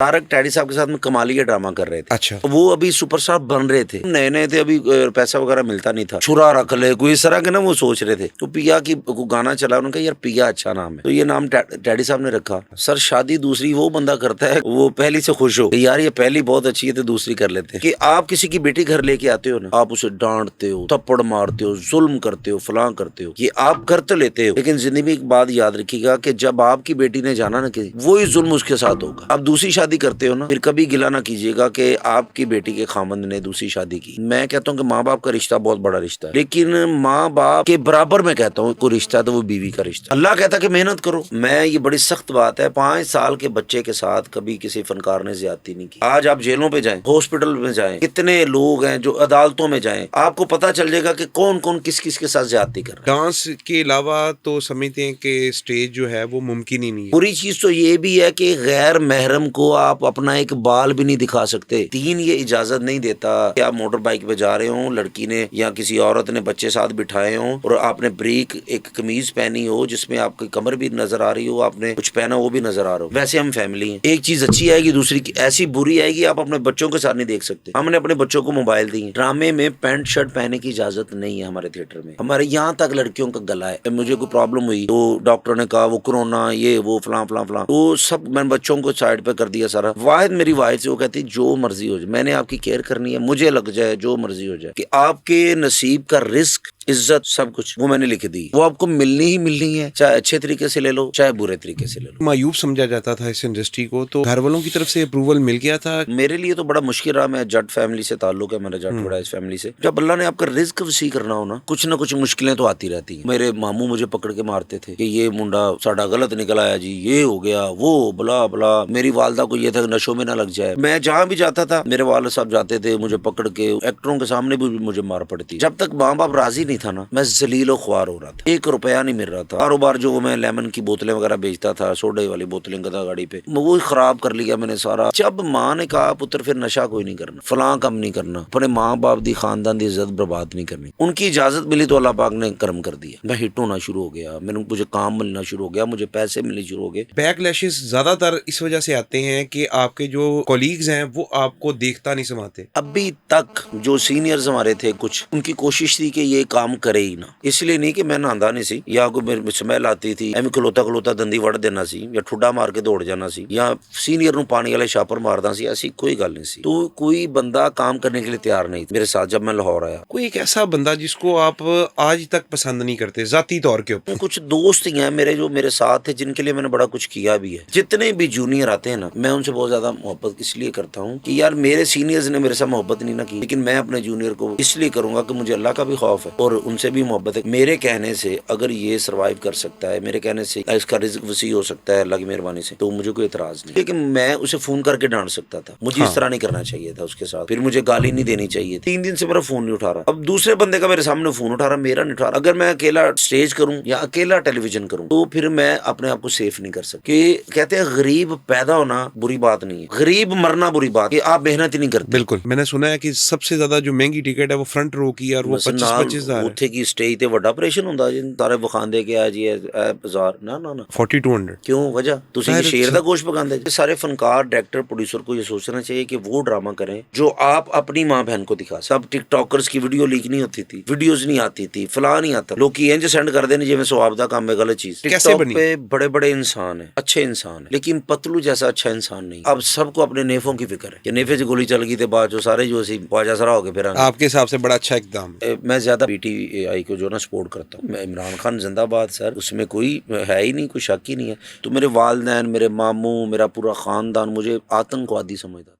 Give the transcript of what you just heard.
Tarak teddy साहब के साथ में कमालिया ड्रामा कर रहे थे। अच्छा। वो अभी सुपरस्टार बन रहे थे, नए नए थे, अभी पैसा वगैरह मिलता नहीं था। छुरा रख ले कोई इस तरह के ना वो सोच रहे थे। तो पिया की गाना चला, उन्होंने कहा यार पिया अच्छा नाम है, तो ये नाम टैडी साहब ने रखा। सर शादी दूसरी वो बंदा करता है, वो पहली से खुश हो यार ये पहली बहुत अच्छी है तो दूसरी कर लेते हैं। कि आप किसी की बेटी घर लेके आते हो ना, आप उसे डांटते हो, थप्पड़ मारते हो, जुल्म करते हो, फलां करते हो, ये आप कर तो लेते हो, लेकिन जिंदगी में एक बात याद रखिएगा कि जब आपकी बेटी ने जाना ना कि वही जुल्म उसके साथ होगा। आप दूसरी शादी करते हो ना, फिर कभी गिला ना कीजिएगा कि आपकी बेटी के खामंद ने दूसरी शादी की। मैं कहता हूँ कि माँ बाप का रिश्ता बहुत बड़ा रिश्ता है, लेकिन माँ बाप के बराबर मैं कहता हूँ कोई रिश्ता तो वो बीवी का रिश्ता। अल्लाह कहता है कि मेहनत करो। मैं ये बड़ी सख्त बात है, 5 साल के बच्चे के साथ कभी किसी फनकार ने ज्यादती नहीं की। आज आप जेलों पे जाएं, हॉस्पिटल में जाएं, कितने लोग हैं जो अदालतों में जाएं, आपको पता चल जाएगा कि कौन कौन किस किस के साथ ज्यादती कर रहा है। डांस के अलावा तो समझते हैं कि स्टेज जो है वो मुमकिन ही नहीं है। बुरी चीज तो ये भी है कि गैर महरम को आप अपना एक बाल भी नहीं दिखा सकते। दीन ये इजाजत नहीं देता कि आप मोटर बाइक पे जा रहे हो, लड़की ने या किसी औरत ने बच्चे साथ बिठाए हो और आपने ब्रीक एक कमीज पहनी हो जिसमें आपकी कमर भी नजर आ रही हो, आपने कुछ पहना वो भी नजर आ रहा हो। वैसे हम फैमिली हैं, एक चीज अच्छी आएगी दूसरी की ऐसी बुरी आएगी, आप अपने बच्चों के साथ नहीं देख सकते। हमने अपने बच्चों को मोबाइल दिए, ड्रामे में पैंट शर्ट पहनने की इजाजत नहीं है हमारे थिएटर में। हमारे यहाँ तक लड़कियों का गला है। मुझे कोई प्रॉब्लम हुई तो डॉक्टर ने कहा वो कोरोना ये वो फलां फलां फलां, तो सब मैंने बच्चों को साइड पे कर दिया सारा। वाहिद मेरी वाहिद से वो कहती जो मर्जी हो जाए, मैंने आपकी केयर करनी है, मुझे लग जाए जो मर्जी हो जाए, कि आपके नसीब का रिस्क इज्जत सब कुछ वो मैंने लिख दी, वो आपको मिलनी ही मिलनी है, चाहे अच्छे तरीके से ले लो चाहे बुरे तरीके से ले लो। मायूब समझा जाता था इस इंडस्ट्री को, तो घर वालों की तरफ से अप्रूवल मिल गया था। मेरे लिए तो बड़ा मुश्किल रहा। मैं जट फैमिली से ताल्लुक है मेरा, जट वड़ाइस फैमिली से। जब अल्लाह ने आपका रिस्क वसी करना हो ना, कुछ ना कुछ मुश्किलें तो आती रहती हैं। मेरे मामू मुझे पकड़ के मारते थे कि ये मुंडा साड़ा गलत निकल आया जी, ये हो गया वो बला बला। मेरी वालदा को ये था नशों में ना लग जाए। मैं जहाँ भी जाता था मेरे वाले साहब जाते थे मुझे पकड़ के, एक्टरों के सामने भी मुझे मार पड़ती। जब तक माँ बाप राजी नहीं था ना, मैं जलीलो ख्वार हो रहा था, 1 रुपया नहीं मिल रहा था। कारोबार जो मैं लेमन की बोतलें वगैरह बेचता था, सोडे वाली बोतलें गधा गाड़ी पे, वो खराब कर लिया मैंने सारा। जब माँ ने कहा पुत्र फिर नशा कोई नहीं करना, फलां कम नहीं करना, अपने माँ बाप दी खानदान दी इज्जत बर्बाद नहीं करनी, उनकी इजाजत मिली तो अल्लाह पाक ने कर्म कर दिया। मैं हिट होना शुरू हो गया, मुझे काम मिलना शुरू हो गया, मुझे पैसे मिलने शुरू हो गए। बैकलैशेस ज्यादातर इस वजह से आते हैं कि आपके जो कॉलीग्स हैं वो आपको देखता नहीं समाते। अभी तक जो सीनियर्स हमारे थे कुछ, उनकी कोशिश थी कि ये काम करे ही ना, इसलिए नहीं कि मैं नहांदा नहीं सी या कोई मेरे स्मैल आती थी, एवं खलोता खलोता दंदी वड़ देना सी या ठुड्डा मार के दौड़ जाना सी या सीनियर नु पानी वाले छापर मारदा सी, ऐसी कोई गल नहीं सी। तो कोई बंदा काम करने के लिए तैयार नहीं मेरे साथ जब मैं लाहौर आया। कोई एक ऐसा बंदा जिसको आप आज तक पसंद नहीं करते जाती तौर के ऊपर? कुछ दोस्त ही हैं मेरे जो मेरे साथ थे, जिनके लिए मैंने बड़ा कुछ किया भी है। जितने भी जूनियर आते हैं ना, मैं उनसे बहुत ज्यादा मोहब्बत इसलिए करता हूँ कि यार मेरे सीनियर्स ने मेरे साथ मोहब्बत नहीं ना की, लेकिन मैं अपने जूनियर को इसलिए करूंगा कि मुझे अल्लाह का भी खौफ है और उनसे भी मोहब्बत है। मेरे कहने से अगर ये सर्वाइव कर सकता है, मेरे कहने से इसका रिस्क वसी हो सकता है अल्लाह की मेहरबानी से, तो मुझे कोई इतराज नहीं। लेकिन मैं उसे फोन करके डांट सकता था, मुझे इस तरह नहीं करना चाहिए था उसके साथ, फिर मुझे गाली नहीं देनी चाहिए। 3 दिन से मेरा फोन नहीं उठा रहा, अब दूसरे बंदे का मेरे सामने फोन उठा रहा, मेरा नहीं उठा रहा। अगर मैं अकेला स्टेज करूं या अकेला टेलीविजन करूं तो फिर मैं अपने आप को सेफ नहीं कर सकता। कि कहते हैं गरीब पैदा होना बुरी बात नहीं है, गरीब मरना बुरी बात है, आप मेहनत ही नहीं करते। बिल्कुल, मैंने सुना है कि सबसे ज्यादा जो महंगी टिकट है वो फ्रंट रो की और वो 25,000 ਉੱਥੇ ਕੀ ਸਟੇਜ ਤੇ ਵੱਡਾ ਆਪਰੇਸ਼ਨ ਹੁੰਦਾ ਜੀ, ਸਾਰੇ ਵਿਖਾਉਂਦੇ ਕਿ ਆ ਜੀ ਇਹ ਬਾਜ਼ਾਰ ਨਾ ਨਾ ਨਾ 4200 क्यों वजह तुसी ये शेर का गोश्त पकाते। सारे फनकार डायरेक्टर प्रोड्यूसर को ये सोचना चाहिए कि वो ड्रामा करें जो आप अपनी माँ बहन को दिखा। सब टिकटॉकर्स की वीडियो लीक नहीं होती थी, वीडियोस नहीं आती थी, फलां नहीं आता, लोग इंज सेंड कर देने जिवें सवाब दा काम है, गलत चीज। टिकटॉक पे बड़े बड़े इंसान है, अच्छे इंसान है, लेकिन पतलू जैसा अच्छा इंसान नहीं। अब सबको अपने नेफों की फिक्र है कि नेफे से गोली चल गई तो बाद जो सारे जो सी ख्वाजा सरा हो गए। फिर आपके हिसाब से बड़ा अच्छा इकदाम है। मैं ज्यादा PTI को जो ना सपोर्ट करता हूँ। मैं इमरान खान जिंदाबाद सर, उसमें कोई है ही नहीं, कोई शक ही नहीं है। तो मेरे वालिदैन, मेरे मामू, मेरा पूरा खानदान मुझे आतंकवादी समझता।